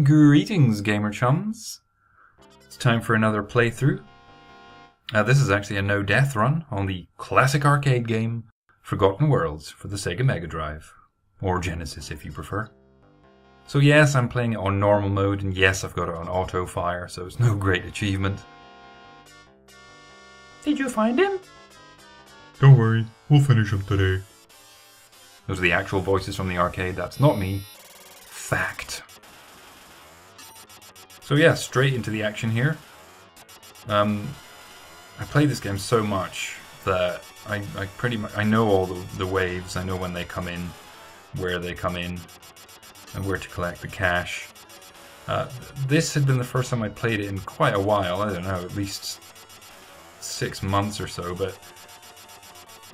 Greetings, gamer chums. It's time for another playthrough. This is actually a no-death run on the classic arcade game Forgotten Worlds for the Sega Mega Drive, or Genesis if you prefer. So yes, I'm playing it on normal mode, and yes, I've got it on auto-fire, so it's no great achievement. Did you find him? Don't worry, we'll finish him today. Those are the actual voices from the arcade, that's not me. Fact. So yeah, straight into the action here. I play this game so much that I pretty much know all the waves. I know when they come in, where they come in, and where to collect the cash. This had been the first time I played it in quite a while. I don't know, at least 6 months or so, but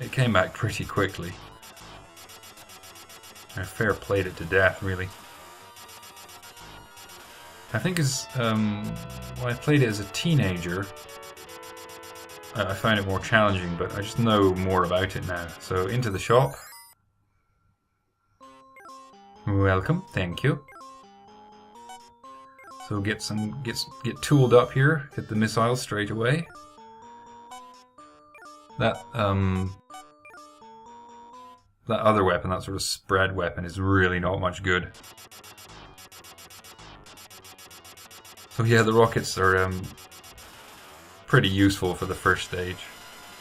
it came back pretty quickly. I fair played it to death, really. I think when I played it as a teenager, I found it more challenging, but I just know more about it now. So into the shop. Welcome, thank you. So get tooled up here, get the missiles straight away. That other weapon, that sort of spread weapon, is really not much good. So yeah, the rockets are pretty useful for the first stage,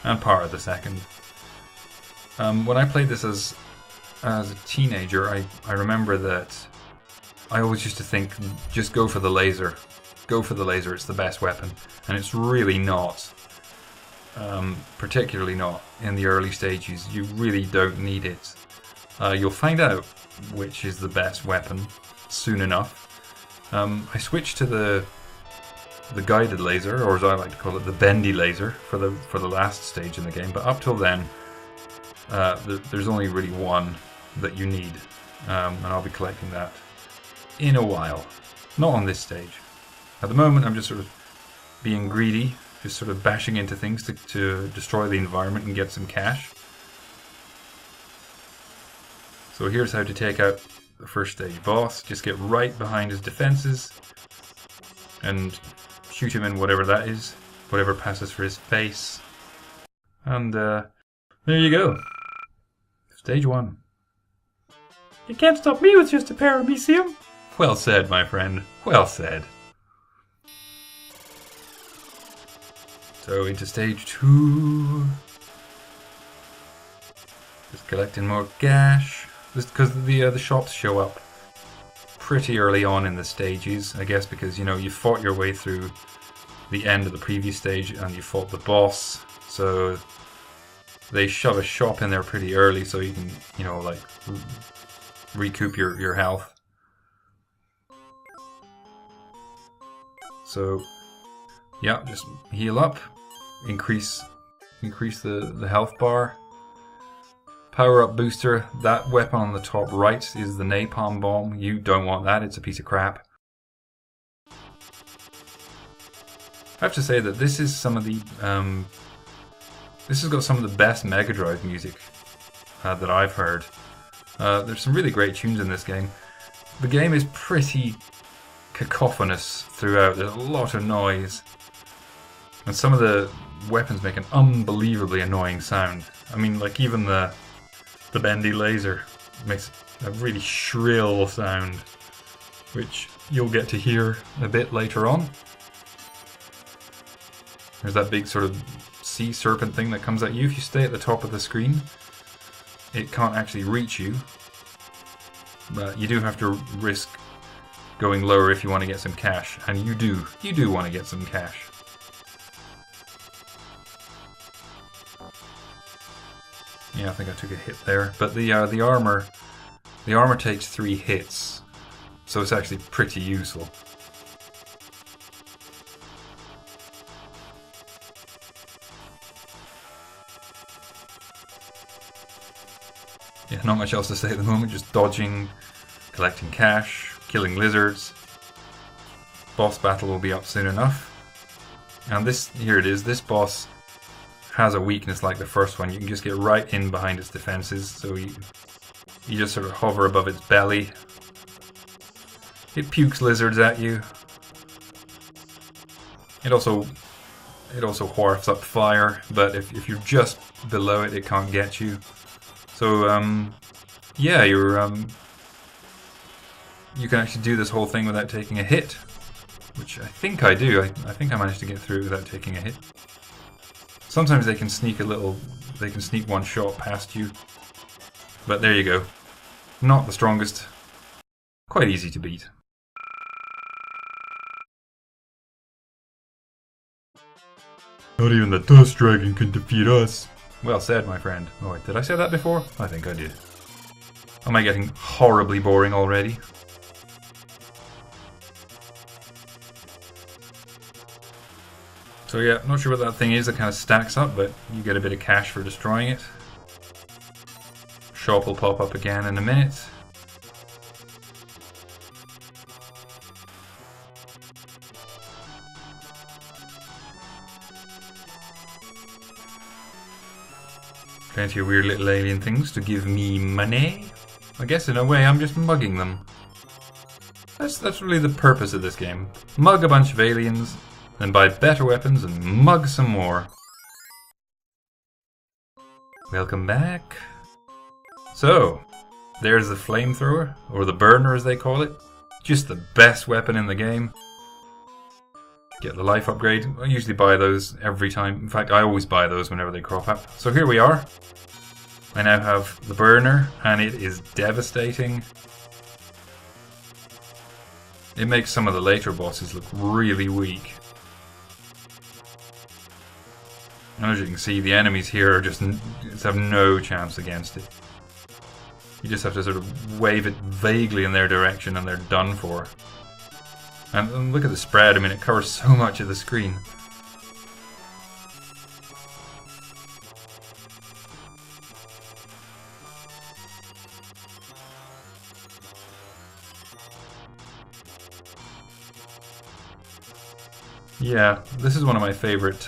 and part of the second. When I played this as a teenager, I remember that I always used to think, just go for the laser. Go for the laser, it's the best weapon. And it's really not. Particularly not in the early stages. You really don't need it. You'll find out which is the best weapon soon enough. I switched to the guided laser, or as I like to call it, the bendy laser, for the last stage in the game. But up till then, there's only really one that you need, and I'll be collecting that in a while. Not on this stage. At the moment, I'm just sort of being greedy, just sort of bashing into things to destroy the environment and get some cash. So here's how to take out the first stage boss. Just get right behind his defenses and shoot him in whatever that is, whatever passes for his face. And there you go. Stage 1. You can't stop me with just a paramecium. Well said, my friend. Well said. So into stage 2. Just collecting more cash. Just because the shops show up pretty early on in the stages, I guess, because you fought your way through the end of the previous stage and you fought the boss, so they shove a shop in there pretty early so you can recoup your health. So yeah, just heal up, increase the health bar. Power up booster, that weapon on the top right is the napalm bomb. You don't want that, it's a piece of crap. I have to say that this is some of the this has got some of the best Mega Drive music that I've heard. There's some really great tunes in this game. The game is pretty cacophonous throughout. There's a lot of noise, and some of the weapons make an unbelievably annoying sound. I mean, like even the bendy laser makes a really shrill sound, which you'll get to hear a bit later on. There's that big sort of sea serpent thing that comes at you. If you stay at the top of the screen, it can't actually reach you, but you do have to risk going lower if you want to get some cash, and you do want to get some cash. Yeah, I think I took a hit there, but the armor takes 3 hits, so it's actually pretty useful. Yeah, not much else to say at the moment, just dodging, collecting cash, killing lizards. Boss battle will be up soon enough. And here it is, this boss has a weakness like the first one. You can just get right in behind its defenses, so you just sort of hover above its belly It pukes lizards at you. It also wharfs up fire, but if you're just below it, it can't get you. So yeah, you can actually do this whole thing without taking a hit, which I think I do. I think I managed to get through it without taking a hit. Sometimes they can sneak one shot past you, but there you go. Not the strongest. Quite easy to beat. Not even the dust dragon can defeat us. Well said, my friend. Oh wait, did I say that before? I think I did. Am I getting horribly boring already? So yeah, not sure what that thing is that kind of stacks up, but you get a bit of cash for destroying it. Shop will pop up again in a minute. Plenty of weird little alien things to give me money. I guess in a way I'm just mugging them. That's really the purpose of this game. Mug a bunch of aliens, then buy better weapons and mug some more. Welcome back. So, there's the flamethrower, or the burner as they call it. Just the best weapon in the game. Get the life upgrade. I usually buy those every time. In fact, I always buy those whenever they crop up. So here we are. I now have the burner, and it is devastating. It makes some of the later bosses look really weak. And as you can see, the enemies here are just have no chance against it. You just have to sort of wave it vaguely in their direction and they're done for. And look at the spread, I mean it covers so much of the screen. Yeah, this is one of my favorite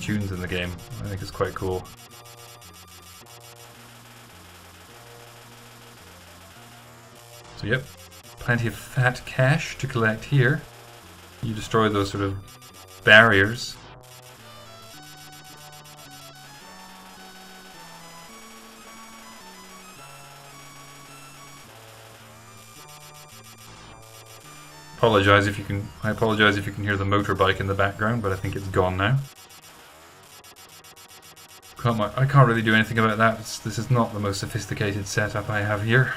tunes in the game. I think it's quite cool. So yep, plenty of fat cash to collect here. You destroy those sort of barriers. I apologize if you can hear the motorbike in the background, but I think it's gone now. I can't really do anything about that. This is not the most sophisticated setup I have here.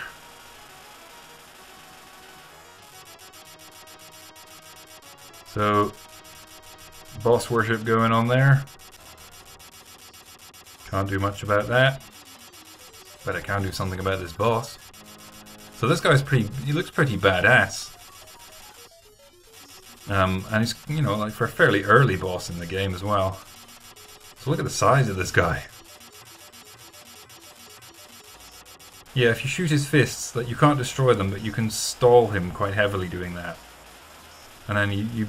So, boss worship going on there. Can't do much about that. But I can do something about this boss. So this guy's he looks pretty badass. And he's, you know, like for a fairly early boss in the game as well. So look at the size of this guy. Yeah, if you shoot his fists, that you can't destroy them, but you can stall him quite heavily doing that. And then you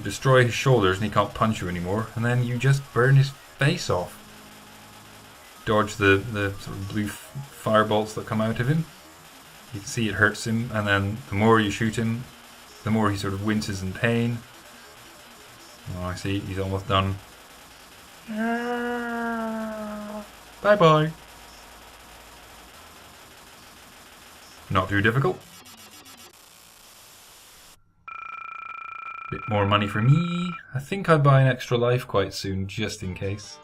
destroy his shoulders and he can't punch you anymore, and then you just burn his face off. Dodge the sort of blue firebolts that come out of him. You can see it hurts him, and then the more you shoot him, the more he sort of winces in pain. Oh, I see, he's almost done. Bye bye. Not too difficult. Bit more money for me. I think I'd buy an extra life quite soon, just in case.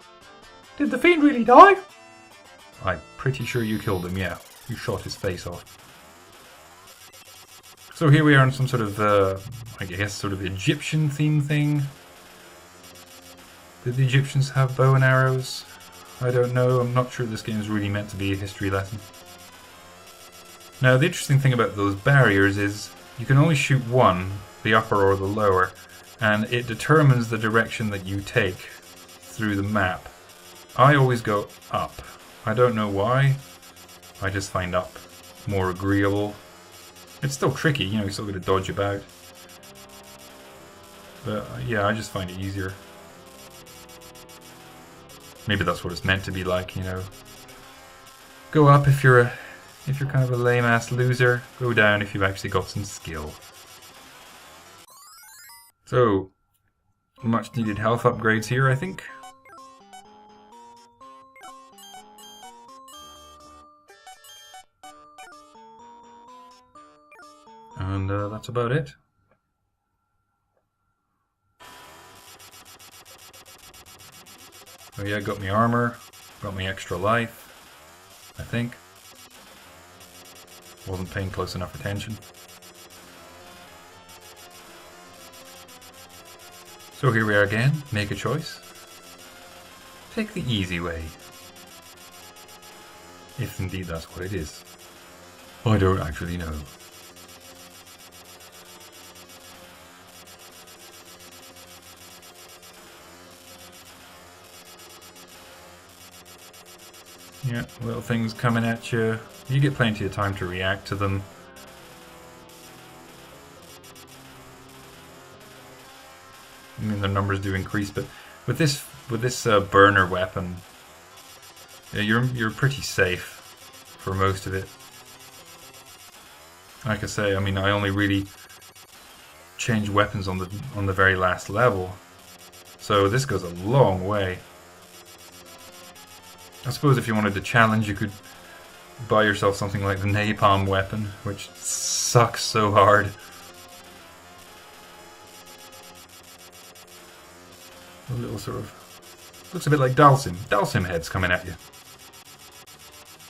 Did the fiend really die? I'm pretty sure you killed him, yeah. You shot his face off. So here we are in some sort of, I guess, sort of Egyptian theme thing. Did the Egyptians have bow and arrows? I don't know. I'm not sure this game is really meant to be a history lesson. Now, the interesting thing about those barriers is you can only shoot one, the upper or the lower, and it determines the direction that you take through the map. I always go up. I don't know why. I just find up more agreeable. It's still tricky, you know, you still got to dodge about. But yeah, I just find it easier. Maybe that's what it's meant to be like, you know. Go up if you're If you're kind of a lame-ass loser, go down if you've actually got some skill. So, much needed health upgrades here, I think. And that's about it. So yeah, got me armor, got me extra life, I think. Wasn't paying close enough attention. So here we are again, make a choice. Take the easy way. If indeed that's what it is. I don't actually know. Yeah, little things coming at you. You get plenty of time to react to them. I mean, the numbers do increase, but with this burner weapon, you're pretty safe for most of it. Like I say, I mean, I only really change weapons on the very last level, so this goes a long way. I suppose if you wanted to challenge, you could buy yourself something like the napalm weapon, which sucks so hard. A little sort of... looks a bit like Dalsim. Dalsim heads coming at you.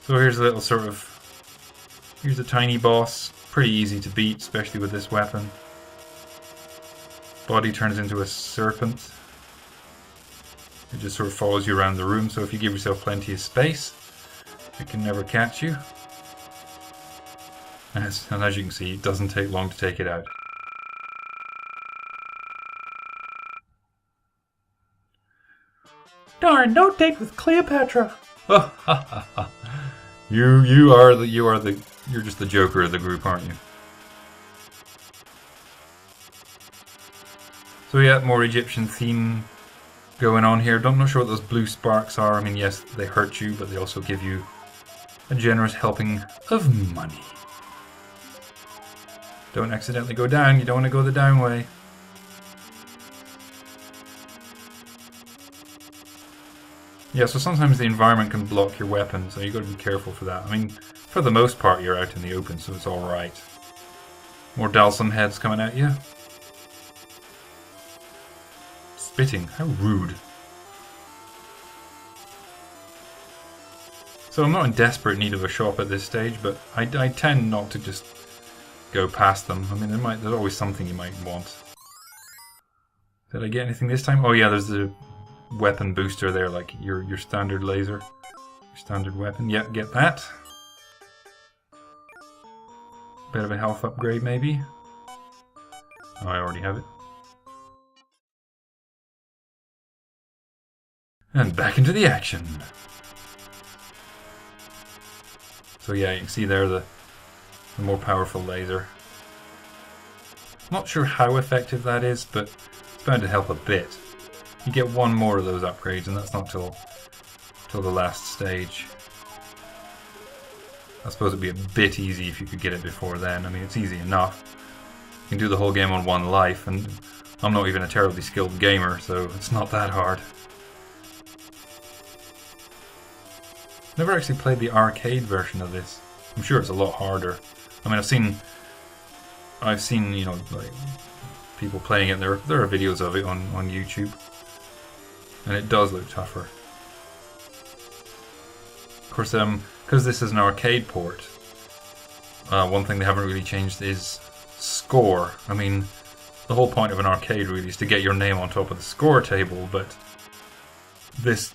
So here's a little sort of... here's a tiny boss. Pretty easy to beat, especially with this weapon. Body turns into a serpent. It just sort of follows you around the room, so if you give yourself plenty of space, it can never catch you. And as you can see, it doesn't take long to take it out. Darn, no date with Cleopatra. You're just the joker of the group, aren't you? So yeah, more Egyptian theme going on here. Not sure what those blue sparks are. I mean, yes, they hurt you, but they also give you a generous helping of money. Don't accidentally go down. You don't want to go the down way. Yeah, so sometimes the environment can block your weapon, so you've got to be careful for that. I mean, for the most part, you're out in the open, so it's alright. More Dalsum heads coming at you. Spitting, how rude. So I'm not in desperate need of a shop at this stage, but I tend not to just go past them. I mean, there's always something you might want. Did I get anything this time? Oh yeah, there's the weapon booster there, like your standard laser. Your standard weapon. Yeah, get that. Bit of a health upgrade maybe. Oh, I already have it. And back into the action. So yeah, you can see there the more powerful laser. Not sure how effective that is, but it's bound to help a bit. You get one more of those upgrades, and that's not till the last stage. I suppose it'd be a bit easy if you could get it before then. I mean, it's easy enough. You can do the whole game on one life, and I'm not even a terribly skilled gamer, so it's not that hard. Never actually played the arcade version of this. I'm sure it's a lot harder. I mean, I've seen, you know, like people playing it. There are videos of it on YouTube, and it does look tougher. Of course, because this is an arcade port, one thing they haven't really changed is score. I mean, the whole point of an arcade really is to get your name on top of the score table, but this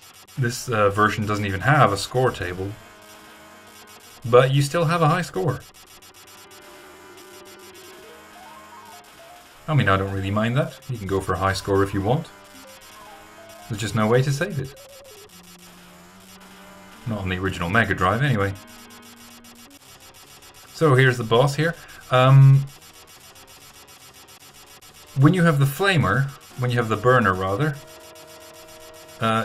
version doesn't even have a score table, but you still have a high score. I mean, I don't really mind that. You can go for a high score if you want. There's just no way to save it. Not on the original Mega Drive, anyway. So here's the boss here. When you have the flamer, when you have the burner rather,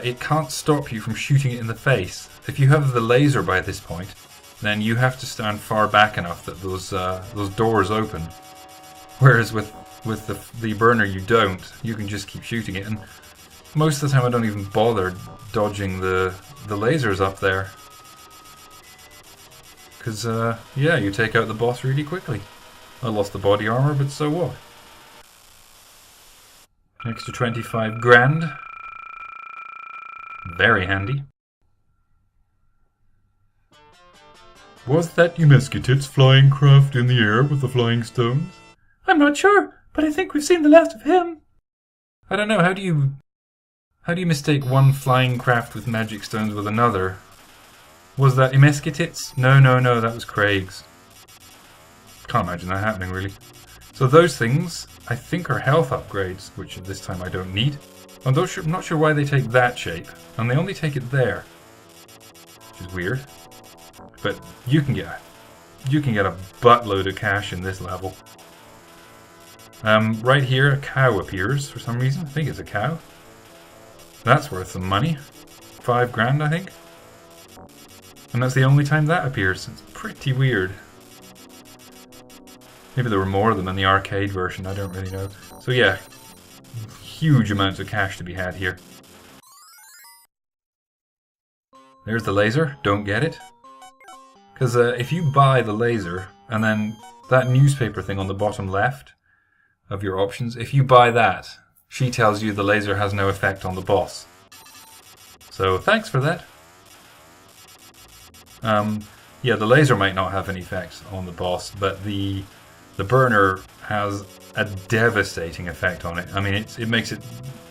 it can't stop you from shooting it in the face. If you have the laser by this point, then you have to stand far back enough that those doors open. Whereas with the burner you don't. You can just keep shooting it, and most of the time I don't even bother dodging the lasers up there. Because, yeah, you take out the boss really quickly. I lost the body armor, but so what? Extra 25 grand. Very handy. Was that Emeskitit's flying craft in the air with the flying stones? I'm not sure, but I think we've seen the last of him. I don't know, how do you mistake one flying craft with magic stones with another? Was that Emeskitit's? No, that was Craig's. Can't imagine that happening, really. So those things, I think, are health upgrades, which at this time I don't need. I'm not sure why they take that shape, and they only take it there, which is weird. But you can get a buttload of cash in this level. Right here, a cow appears for some reason. I think it's a cow. That's worth some money. 5 grand, I think. And that's the only time that appears. It's pretty weird. Maybe there were more of them in the arcade version, I don't really know. So yeah, huge amounts of cash to be had here. There's the laser, don't get it. Because if you buy the laser, and then that newspaper thing on the bottom left of your options, if you buy that, she tells you the laser has no effect on the boss. So thanks for that. Yeah, the laser might not have any effect on the boss, but the burner has a devastating effect on it. I mean, it makes it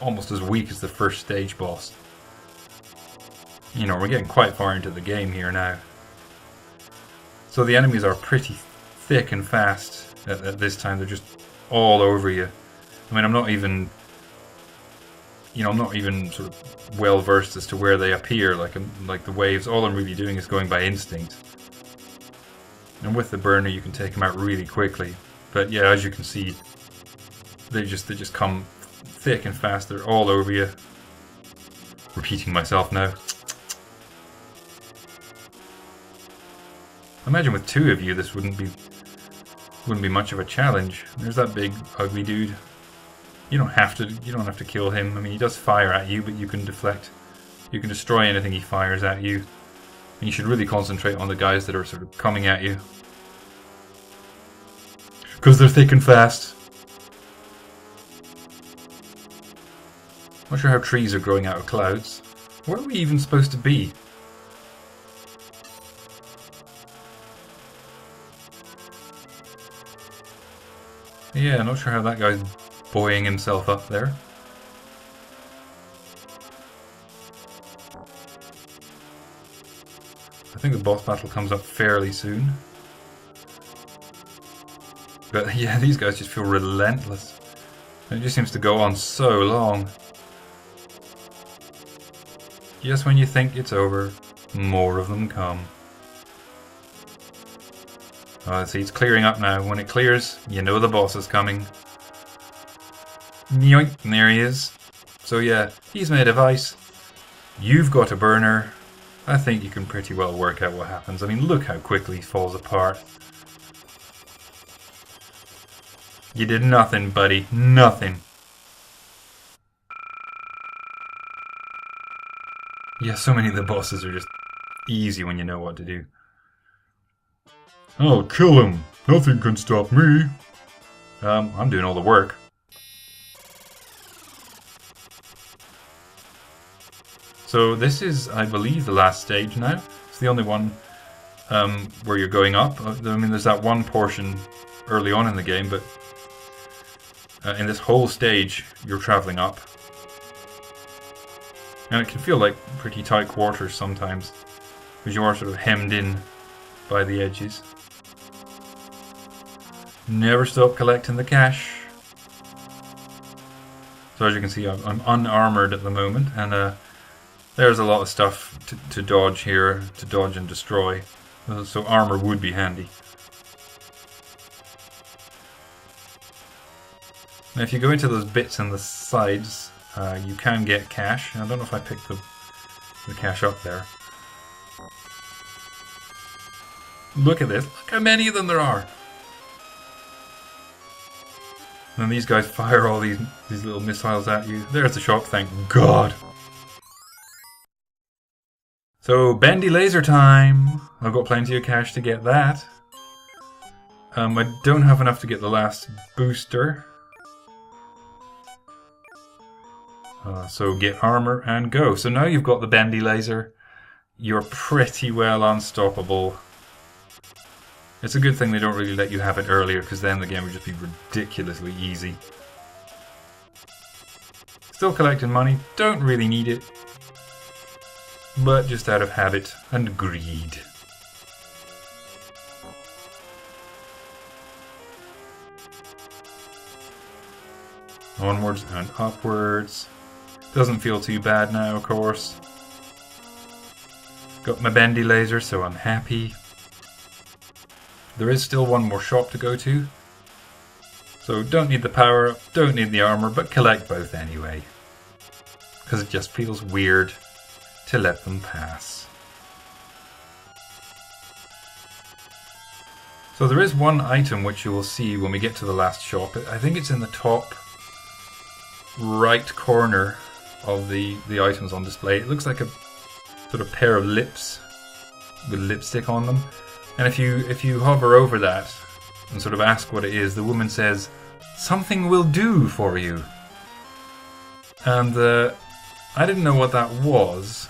almost as weak as the first stage boss. You know, we're getting quite far into the game here now. So the enemies are pretty thick and fast at this time. They're just all over you. I mean, I'm not even sort of well versed as to where they appear, like the waves. All I'm really doing is going by instinct. And with the burner, you can take them out really quickly. But yeah, as you can see, they just come thick and fast. They're all over you. Repeating myself now. I imagine with 2 of you, this wouldn't be much of a challenge. There's that big ugly dude. You don't have to kill him. I mean, he does fire at you, but you can deflect. You can destroy anything he fires at you. And you should really concentrate on the guys that are sort of coming at you. Because they're thick and fast. Not sure how trees are growing out of clouds. Where are we even supposed to be? Yeah, not sure how that guy's buoying himself up there. I think the boss battle comes up fairly soon. But yeah, these guys just feel relentless. And it just seems to go on so long. Just when you think it's over, more of them come. Oh, see, it's clearing up now. When it clears, you know the boss is coming. Yoink, and there he is. So yeah, he's made of ice. You've got a burner. I think you can pretty well work out what happens. I mean, look how quickly he falls apart. You did nothing, buddy. Nothing. Yeah, so many of the bosses are just easy when you know what to do. I'll kill him. Nothing can stop me. I'm doing all the work. So this is, I believe, the last stage now. It's the only one where you're going up. I mean, there's that one portion early on in the game, but in this whole stage, you're traveling up. And it can feel like pretty tight quarters sometimes, because you are sort of hemmed in by the edges. Never stop collecting the cash. So as you can see, I'm unarmored at the moment, and there's a lot of stuff to dodge here, to dodge and destroy. So armor would be handy. Now if you go into those bits on the sides, you can get cash. I don't know if I picked the cash up there. Look at this. Look how many of them there are. And then these guys fire all these little missiles at you. There's the shop, thank God. So, bendy laser time. I've got plenty of cash to get that. I don't have enough to get the last booster. So get armor and go. So now you've got the bendy laser. You're pretty well unstoppable. It's a good thing they don't really let you have it earlier, because then the game would just be ridiculously easy. Still collecting money. Don't really need it. But just out of habit and greed. Onwards and upwards. Doesn't feel too bad now, of course. Got my bendy laser, so I'm happy. There is still one more shop to go to. So don't need the power up, don't need the armor, but collect both anyway. Because it just feels weird to let them pass. So there is one item which you will see when we get to the last shop. I think it's in the top right corner of the items on display. It looks like a sort of pair of lips with lipstick on them. And if you hover over that and sort of ask what it is, the woman says, "Something will do for you." And I didn't know what that was,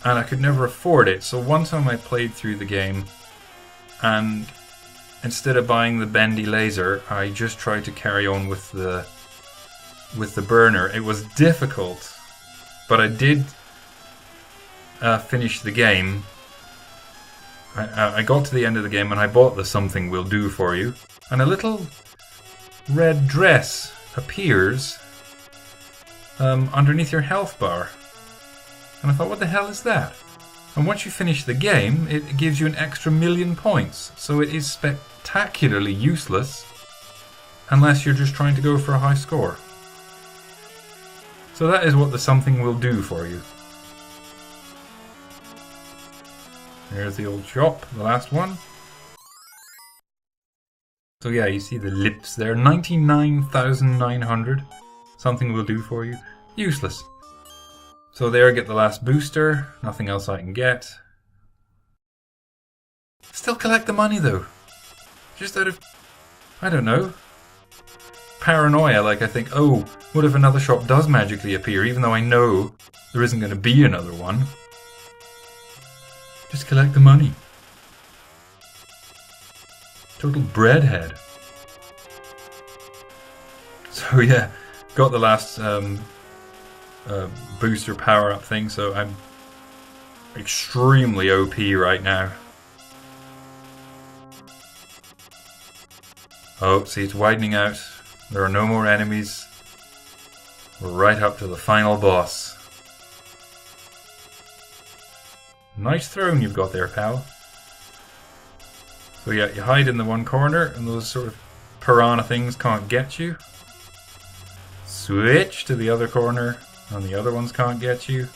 and I could never afford it. So one time I played through the game, and instead of buying the bendy laser, I just tried to carry on with the burner. It was difficult, but I did finish the game. I got to the end of the game and I bought the "Something Will Do For You," and a little red dress appears underneath your health bar. And I thought, what the hell is that? And once you finish the game, it gives you an extra 1,000,000 points. So it is spectacularly useless unless you're just trying to go for a high score. So that is what the "Something Will Do For You. There's the old shop, the last one. So yeah, you see the lips there. 99,900. Something will do for you. Useless. So there, get the last booster. Nothing else I can get. Still collect the money though. Just out of, I don't know, paranoia. Like I think, oh, what if another shop does magically appear, even though I know there isn't going to be another one. Just collect the money. Total breadhead. So yeah, got the last booster power-up thing, so I'm extremely OP right now. Oh, see, it's widening out. There are no more enemies. We're right up to the final boss. Nice throne you've got there, pal. So yeah, you hide in the one corner and those sort of piranha things can't get you. Switch to the other corner and the other ones can't get you.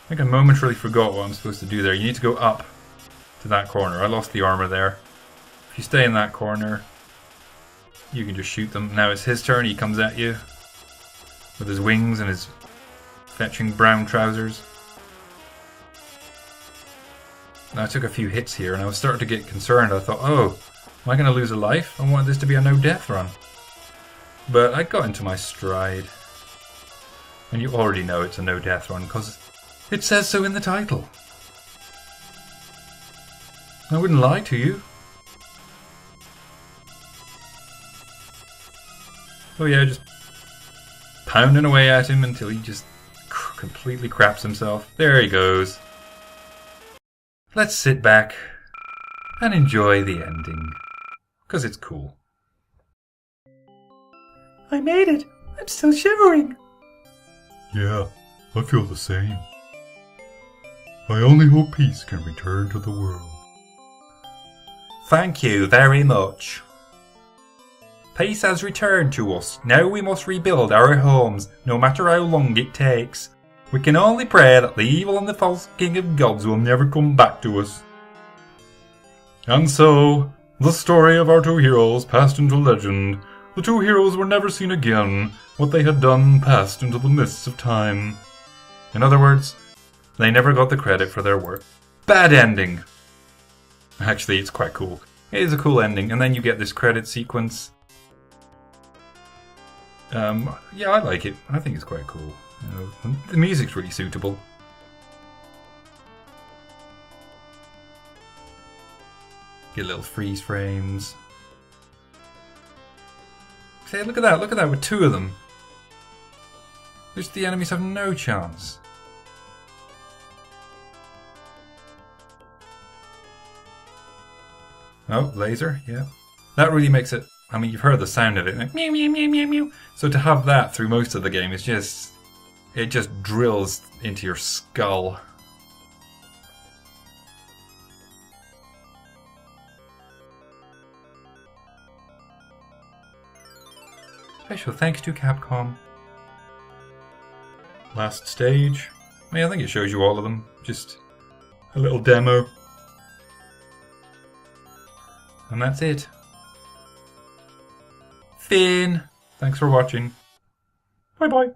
I think I momentarily forgot what I'm supposed to do there. You need to go up to that corner. I lost the armor there. If you stay in that corner, you can just shoot them. Now it's his turn, he comes at you with his wings and his fetching brown trousers. Now I took a few hits here and I was starting to get concerned. I thought, oh, am I going to lose a life? I wanted this to be a no-death run. But I got into my stride. And you already know it's a no-death run because it says so in the title. I wouldn't lie to you. So yeah, just pounding away at him until he just completely craps himself. There he goes. Let's sit back and enjoy the ending, because it's cool. I made it. I'm still shivering. Yeah, I feel the same. I only hope peace can return to the world. Thank you very much. Peace has returned to us. Now we must rebuild our homes, no matter how long it takes. We can only pray that the evil and the false king of gods will never come back to us. And so, the story of our two heroes passed into legend. The two heroes were never seen again. What they had done passed into the mists of time. In other words, they never got the credit for their work. Bad ending! Actually, it's quite cool. It is a cool ending, and then you get this credit sequence. Yeah, I like it. I think it's quite cool. The music's really suitable. Get little freeze frames. See, look at that with two of them. The enemies have no chance. Oh, laser, yeah. That really makes it, I mean, you've heard the sound of it, like, meow, meow, meow, meow, meow. So to have that through most of the game is just, it just drills into your skull. Special thanks to Capcom. Last stage. I mean, I think it shows you all of them. Just a little demo. And that's it. Finn! Thanks for watching. Bye bye.